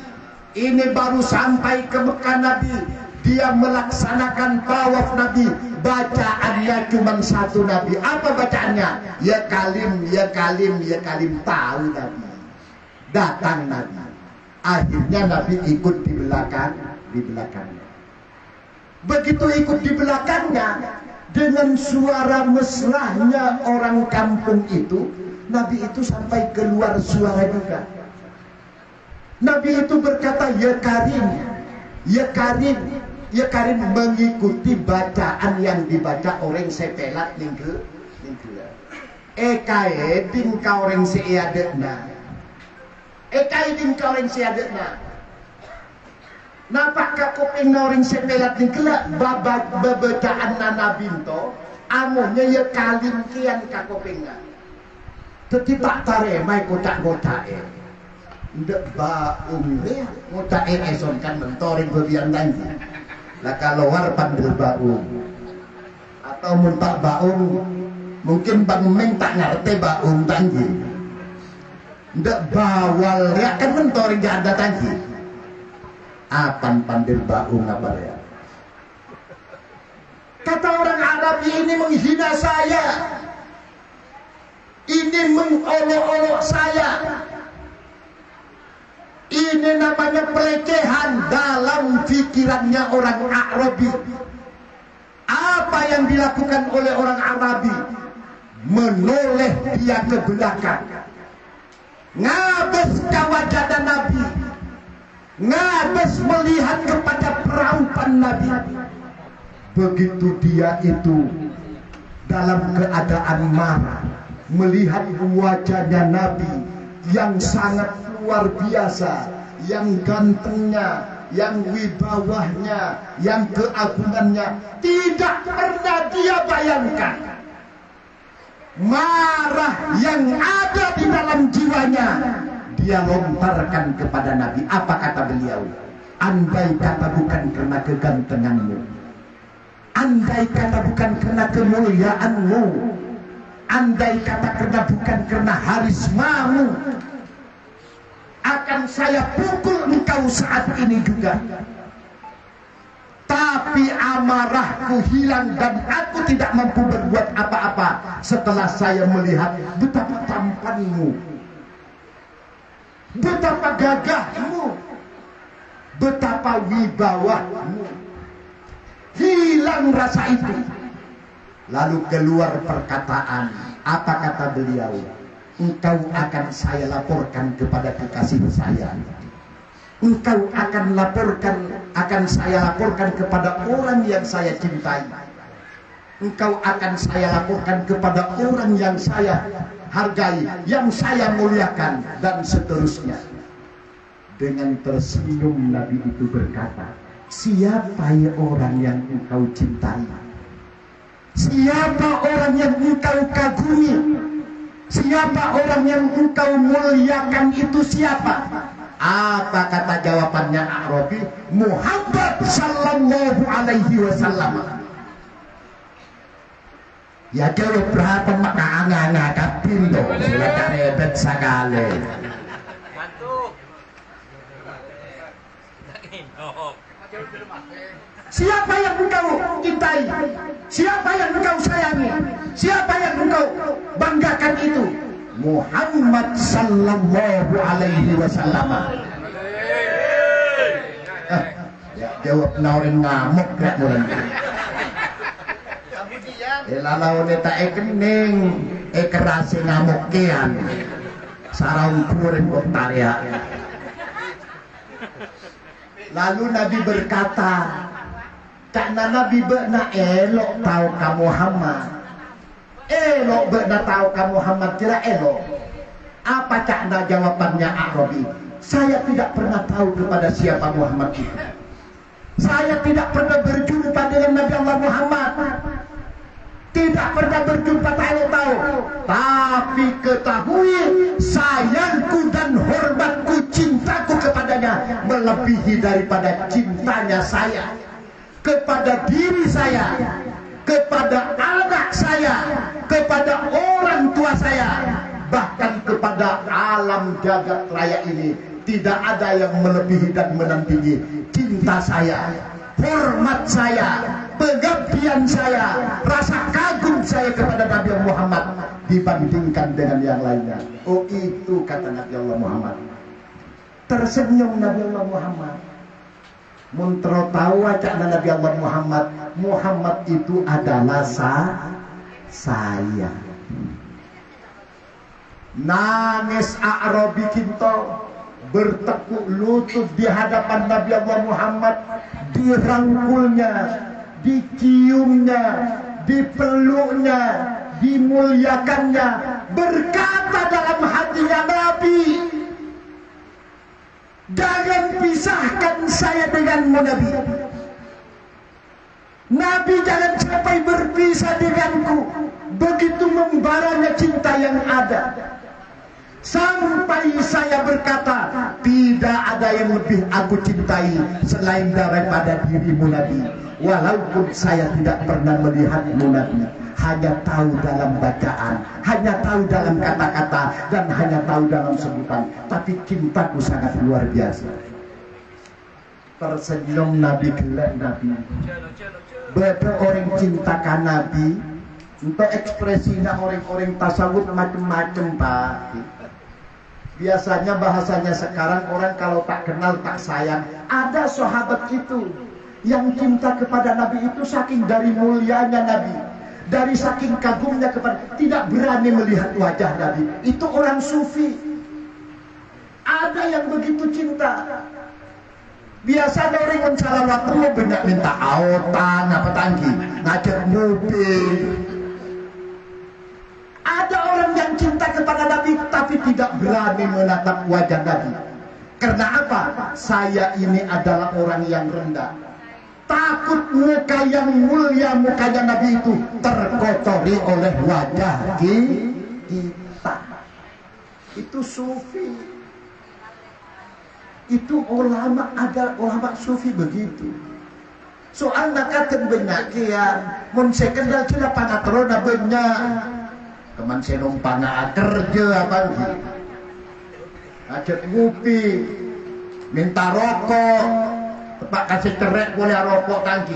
Ini baru sampai ke Mekah Nabi. Dia melaksanakan tawaf Nabi. Bacaannya cuma satu Nabi. Apa bacaannya? Ya kalim, ya kalim, ya kalim. Tahu Nabi. Datang Nabi. Akhirnya Nabi ikut di belakangnya. Begitu ikut di belakangnya, dengan suara mesrahnya orang kampung itu, Nabi itu sampai keluar suara juga. Nabi itu berkata, ya Karim, ya Karim, ya Karim, mengikuti bacaan yang dibaca orang sepelat ningke. Ekae tingka orang seadetna. Ekae tingka orang seadetna. Napak ka kuping noring sepelat ni kelak babacaan Nabi to amunya ya kalim kian ka kuping na. Teti tak tare mai kotak-kotak ndek baung dia ngotak eson kan mentoring bebian danji. Lah kalau war pandel baung atau muntak baung mungkin Bang Meng tak ngerti baung danji. Ndek bawal ya kan mentoring ada danji. Apan pandil baung apa ya? Kata orang Arab ini menghina saya, ini mengolok-olok saya, ini namanya pelecehan dalam pikirannya orang Arabi. Apa yang dilakukan oleh orang Arabi? Menoleh dia ke belakang, ngabes kawajadan Nabi, ngabes melihat kepada peraupan Nabi. Begitu dia itu dalam keadaan marah melihat wajahnya Nabi yang sangat luar biasa, yang gantengnya, yang wibawahnya, yang keagungannya, tidak pernah dia bayangkan marah yang ada di dalam jiwanya. Dia lontarkan kepada Nabi. Apa kata beliau? Andai kata bukan karena kegantenganmu, andai kata bukan karena kemuliaanmu, andai kata karena bukan karena harismamu, akan saya pukul engkau saat ini juga. Tapi amarahku hilang dan aku tidak mampu berbuat apa-apa setelah saya melihat betapa tampanmu, betapa gagahmu, betapa wibawahmu. Hilang rasa itu. Lalu keluar perkataan. Apa kata beliau? Engkau akan saya laporkan kepada kekasih saya. Engkau akan saya laporkan kepada orang yang saya cintai. Engkau akan saya laporkan kepada orang yang saya hargai, yang saya muliakan, dan seterusnya. Dengan tersenyum Nabi itu berkata, siapa ya orang yang engkau cintai? Siapa orang yang engkau kagumi? Siapa orang yang engkau muliakan itu siapa? Apa kata jawabannya Arabi? Muhammad sallallahu alaihi wasallam. Ya jawab berapa maka anganga pindo sila karebet sagale. Mantuk. Siapa yang engkau cintai? Siapa yang engkau sayangi? Siapa yang engkau banggakan itu? Muhammad sallallahu alaihi wasallam. Ya jawab naurin ngamuk gak mulai. Lalau neta kening kerasi ngamuk kian. Sarang kurin koktaria. Lalu Nabi berkata, karena Nabi benar elok tahu kamu Muhammad, elok benar tahu kamu Muhammad, kira elok. Apa cakna jawabannya Arabi? Saya tidak pernah tahu kepada siapa Muhammad itu. Saya tidak pernah berjumpa dengan Nabi Allah Muhammad. Tidak pernah berjumpa tahu. Tapi ketahui sayangku dan hormatku, cintaku kepadanya melebihi daripada cintanya saya kepada diri saya, kepada anak saya, kepada orang tua saya, bahkan kepada alam jagat raya ini. Tidak ada yang melebihi dan menandingi cinta saya, hormat saya, pengabdian saya, rasa kagum saya kepada Nabi Muhammad dibandingkan dengan yang lainnya. Oh, itu kata Nabi Allah Muhammad. Tersenyum Nabi Allah Muhammad. Muntro tahu acak Nabi Allah Muhammad. Muhammad itu adalah saya. Nangis Arabi kinto, bertekuk lutut di hadapan Nabi Allah Muhammad, dirangkulnya, diciumnya, dipeluknya, dimuliakannya, berkata dalam hatinya Nabi, Jangan pisahkan saya denganmu Nabi. Nabi jangan sampai berpisah denganku. Begitu membaranya cinta yang ada, sampai saya berkata, tidak ada yang lebih aku cintai selain daripada dirimu Nabi. Walaupun saya tidak pernah melihatmu Nabi, hanya tahu dalam bacaan, hanya tahu dalam kata-kata, dan hanya tahu dalam sebutan, tapi cintaku sangat luar biasa. Tersenyum Nabi, gelap Nabi. Betul orang cintakan Nabi. Untuk ekspresinya orang-orang tasawuf macam-macam Pak. Biasanya bahasanya sekarang orang kalau tak kenal tak sayang. Ada sahabat itu yang cinta kepada Nabi itu saking dari mulianya Nabi, dari saking kagumnya kepada, tidak berani melihat wajah Nabi. Itu orang sufi. Ada yang begitu cinta. Biasa orang mencari waktu banyak minta autan apa tangki, ngajak mobil. Ada orang yang cinta kepada Nabi tapi tidak berani menatap wajah Nabi. Karena apa? Saya ini adalah orang yang rendah. Takut muka yang mulia, mukanya Nabi itu terkotori oleh wajah kita. Itu sufi. Itu ulama, ada ulama sufi begitu. Soalnya kata banyak ya, mun saya kenal sudah panatrona banyak. Teman saya numpang kerja apa gitu, ngajak ngopi, minta rokok, tepak kasih cerek boleh rokok tangki.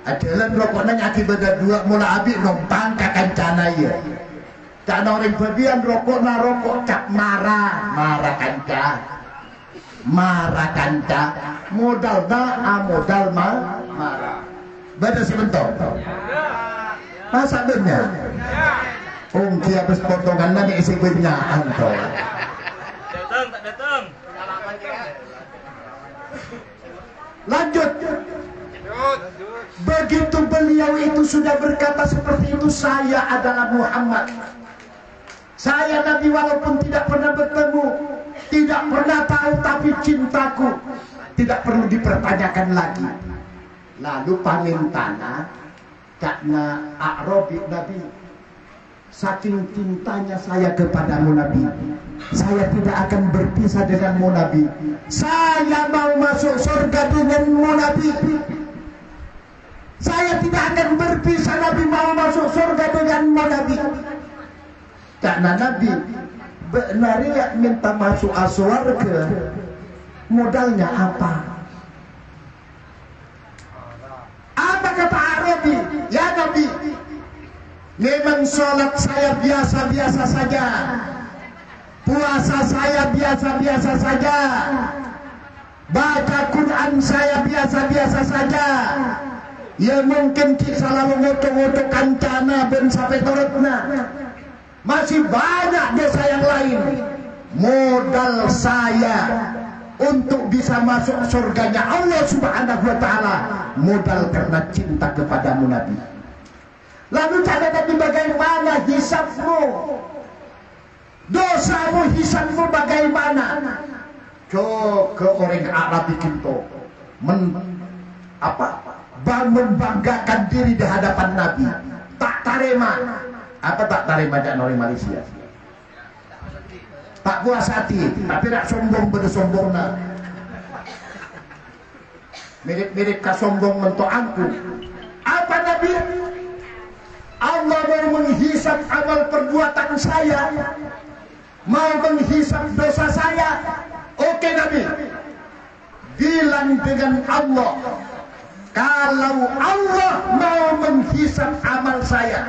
Ajalan rokoknya nyaki beda dua mula abis numpang kancana ya. Cana orang bagian rokok na rokok cak marah kanca, modal modal marah. Beda si bentuk. Masa benar? Dia habis potongan nanti isi benyaan toh. Datang, tak datang. Lanjut. Begitu beliau itu sudah berkata seperti itu, saya adalah Muhammad. Saya Nabi walaupun tidak pernah bertemu, tidak pernah tahu, tapi cintaku tidak perlu dipertanyakan lagi. Lalu pamintana karena A'rabi Nabi. Saking cintanya saya kepadamu Nabi, saya tidak akan berpisah denganmu Nabi. Saya mau masuk surga denganmu Nabi. Saya tidak akan berpisah Nabi, mau masuk surga denganmu Nabi. Karena Nabi benar ya minta masuk surga, modalnya apa? Apa kata Arabi? Ya Nabi, memang sholat saya biasa-biasa saja, puasa saya biasa-biasa saja, baca Quran saya biasa-biasa saja. Ya mungkin salah mengotok-otok kancana ben sampai torotna. Masih banyak dosa yang lain. Modal saya untuk bisa masuk surganya Allah Subhanahu wa ta'ala, modal karena cinta kepadamu Nabi. Lalu cara Nabi bagaimana hisabmu? Dosamu, hisabmu bagaimana? Ke orang Arab itu membanggakan diri di hadapan Nabi. Tak tarema. Apa tak tarema dan orang Malaysia? Tak puas hati, tapi tak sombong bersombongna. Mirip-mirip kasombong mentok aku. Apa Nabi? Allah mau menghisap amal perbuatan saya, mau menghisap dosa saya. Oke Nabi, bilang dengan Allah, kalau Allah mau menghisap amal saya,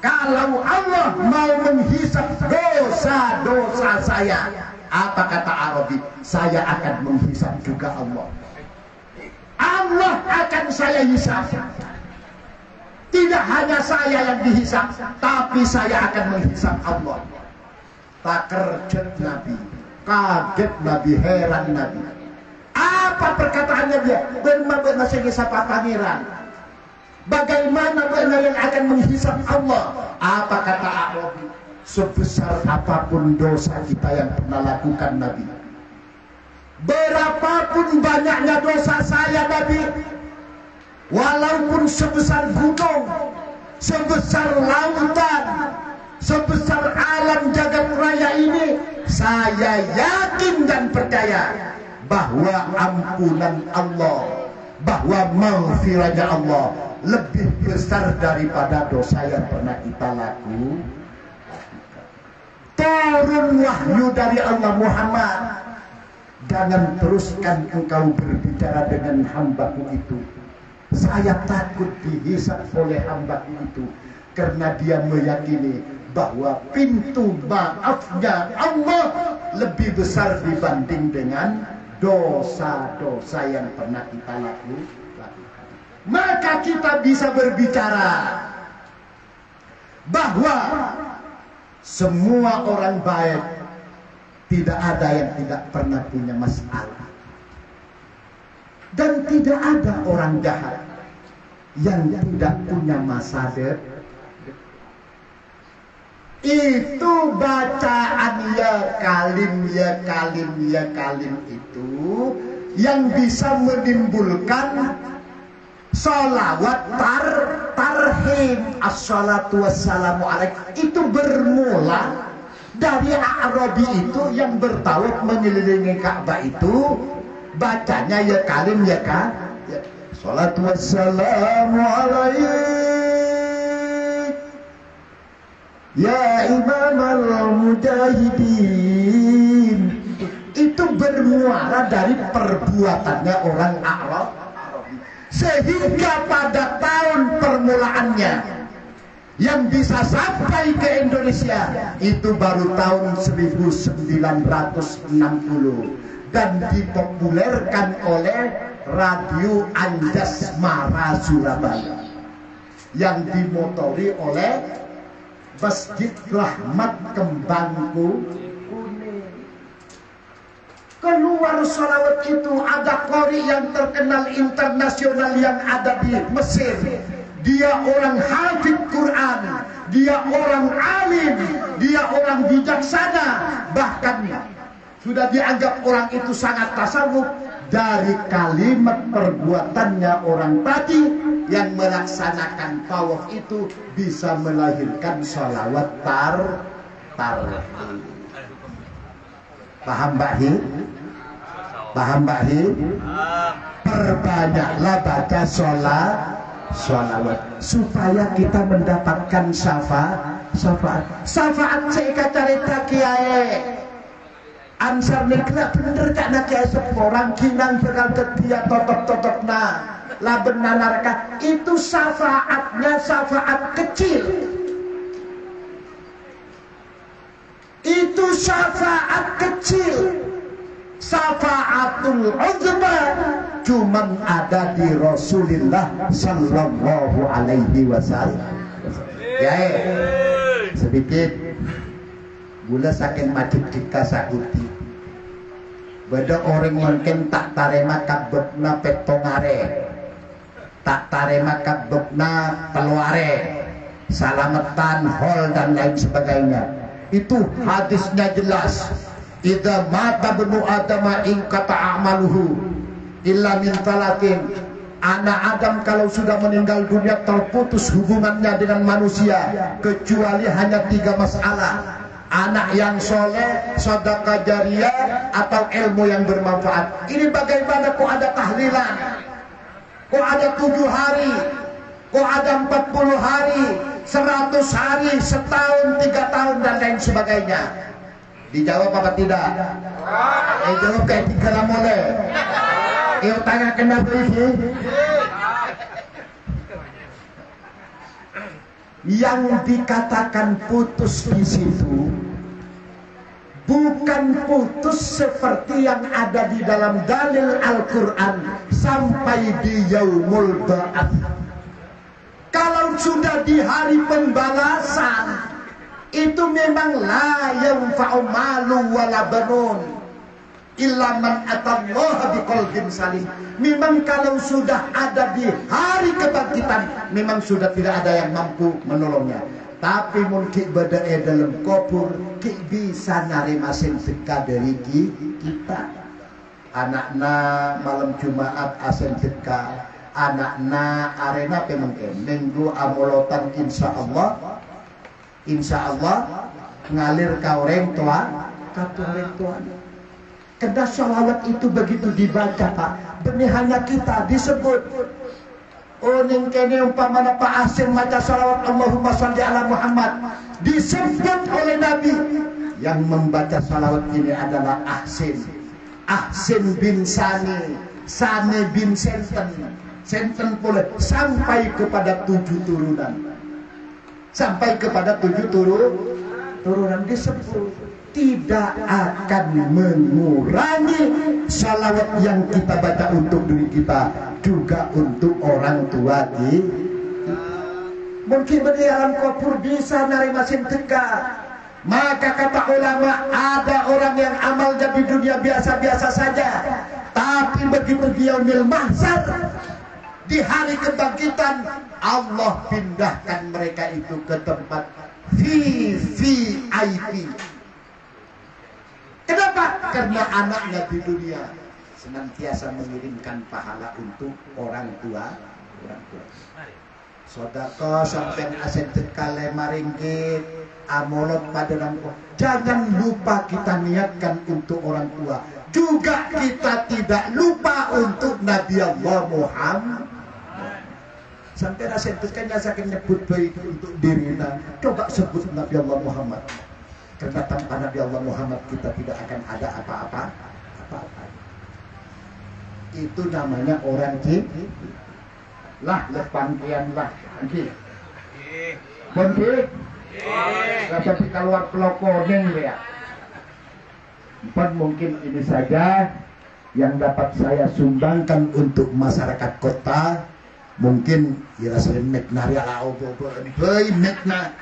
kalau Allah mau menghisap dosa-dosa saya, apa kata Arabi? Saya akan menghisap juga Allah. Allah akan saya hisap. Tidak hanya saya yang dihisap, tapi saya akan menghisap Allah. Tak kerjet Nabi, kaget Nabi, heran Nabi. Apa perkataannya dia? Benar-benar menghisap pangeran. Bagaimana benar yang akan menghisap Allah? Apa kata Arabi? Sebesar apapun dosa kita yang pernah lakukan Nabi, Berapapun banyaknya dosa saya Nabi, walaupun sebesar gunung, sebesar lautan, sebesar alam jagat raya ini, saya yakin dan percaya bahwa ampunan Allah, bahwa maghfirahnya Allah lebih besar daripada dosa yang pernah kita lakukan. Turun wahyu dari Allah, Muhammad, jangan teruskan engkau berbicara dengan hambaku itu. Saya takut dihisab oleh hambaku itu, karena dia meyakini bahwa pintu maafnya Allah lebih besar dibanding dengan dosa-dosa yang pernah kita lakukan. Maka kita bisa berbicara bahwa semua orang baik, tidak ada yang tidak pernah punya masalah, dan tidak ada orang jahat yang tidak punya masa depan. Itu bacaan ya kalim itu yang bisa menimbulkan sholawat tarhim, assalatu wassalamu alaik. Itu bermula dari Arabi itu yang bertawaf mengelilingi Ka'bah itu, bacanya ya kalim ya kan, salatu wassalamu alaik ya imam al-mujahidin. Itu bermuara dari perbuatannya orang Arab, sehingga pada tahun permulaannya yang bisa sampai ke Indonesia itu baru tahun 1960 dan dipopulerkan oleh Radio Anjasmara Surabaya yang dimotori oleh Masjid Rahmat Kembangku. Keluar sholawat itu ada qori yang terkenal internasional yang ada di Mesir. Dia orang hafid Quran, dia orang alim, dia orang bijaksana, bahkan sudah dianggap orang itu sangat tasawuf. Dari kalimat perbuatannya orang tadi yang melaksanakan tawaf itu bisa melahirkan sholawat tarhim. Paham Mbak Hi? Paham Mbak Hi? Perbanyaklah baca sholawat supaya kita mendapatkan syafaat. Syafaat saya carita kiai ansar nikra bener kak nak kiai seorang kinang bekal ketia totop na laben nanarka. Itu syafaatnya syafaat kecil. Itu syafaat kecil. Syafaatul uzma cuman ada di Rasulullah sallallahu alaihi wasallam. Ya, sedikit gula saking majid kita sakuti. Beda orang mungkin tak tarema kabebna petongare, tak tarema kabebna keluare, salametan hol dan lain sebagainya. Itu hadisnya jelas. Idza mata benu adama in kata amaluhu illa min talatin. Anak Adam kalau sudah meninggal dunia terputus hubungannya dengan manusia kecuali hanya 3 masalah. Anak yang soleh, sedekah jariyah, atau ilmu yang bermanfaat. Ini bagaimana kok ada tahlilan, kok ada 7 hari, kok ada 40 hari, 100 hari, setahun, 3 tahun dan lain sebagainya. Dijawab apa tidak? Jawab kayak 3 mulai. Tanya kenapa ini? Yang dikatakan putus di situ bukan putus seperti yang ada di dalam dalil Al-Quran sampai di yaumul ba'ats. Kalau sudah di hari pembalasan itu memang la yanfa'u malu wala banun illa man atallaha biqalbin salim. Memang kalau sudah ada di hari kebangkitan memang sudah tidak ada yang mampu menolongnya. Tapi mungkin badae dalam kubur ki bisa narima sing teka dari kita. anakna malam Jumat asen jeka, anakna arena pemengken minggu amolotan insya Allah ngalir ka orang tua kata orang tua. Karena salawat itu begitu dibaca Pak, benih hanya kita disebut ning kene umpamana Pak Asim maca salawat Allahumma sholli ala Muhammad, disebut oleh Nabi yang membaca salawat ini adalah Ahsin bin Sani, Sani bin Senten pula sampai kepada 7 turunan. Sampai kepada 7 turunan disebut. Tidak akan mengurangi salawat yang kita baca untuk diri kita, juga untuk orang tua kita. Mungkin di alam kubur bisa nerima sedekah. Maka kata ulama, ada orang yang amalnya di dunia biasa-biasa saja, tapi begitu dia yaumil mahsyar, di hari kebangkitan, Allah pindahkan mereka itu ke tempat VIP. Kenapa? Karena anaknya di dunia senantiasa mengirimkan pahala untuk orang tua. Sodako sampai aset tekale maringgit amolot pada nampu. Jangan lupa kita niatkan untuk orang tua. Juga kita tidak lupa untuk Nabi Allah Muhammad. Sampai aset tekanya saya nyebut baik untuk dirinya. Coba sebut Nabi Allah Muhammad. Karena tanpa Nabi Allah Muhammad kita tidak akan ada apa-apa. Itu namanya orang cinta. Lah lepangkian lah. Nanti. Nanti. Tapi keluar pelokoning ya. Mungkin ini saja yang dapat saya sumbangkan untuk masyarakat kota. Mungkin ya sering meknari ala obo-obo. Hei mekna.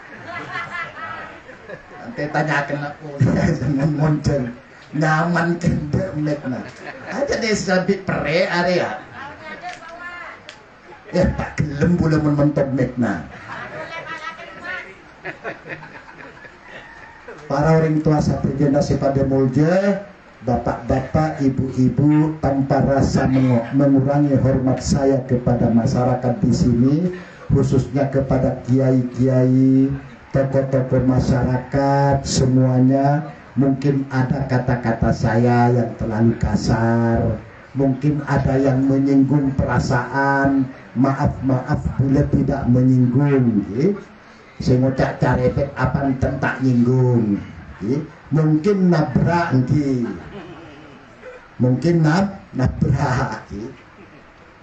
Nanti tanyakan aku jangan muncul nyaman kender mekna aja deh sabit pere area ya tak gelem boleh mentok mekna. Para orang tua satu generasi pada mulja, bapak-bapak, ibu-ibu, tanpa rasa mengurangi hormat saya kepada masyarakat di sini, khususnya kepada kiai-kiai, tokoh-tokoh masyarakat semuanya. Mungkin ada kata-kata saya yang terlalu kasar, mungkin ada yang menyinggung perasaan, maaf boleh tidak menyinggung. Saya ngucap carepet apa tak nyinggung. Mungkin nabrak mungkin nabrak.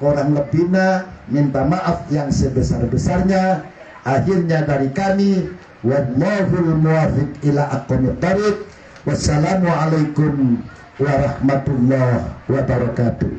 Kurang lebihnya minta maaf yang sebesar-besarnya. Akhirnya dari kami, wallahul muwaffiq ila aqwamit thariq. Wassalamualaikum warahmatullahi wabarakatuh.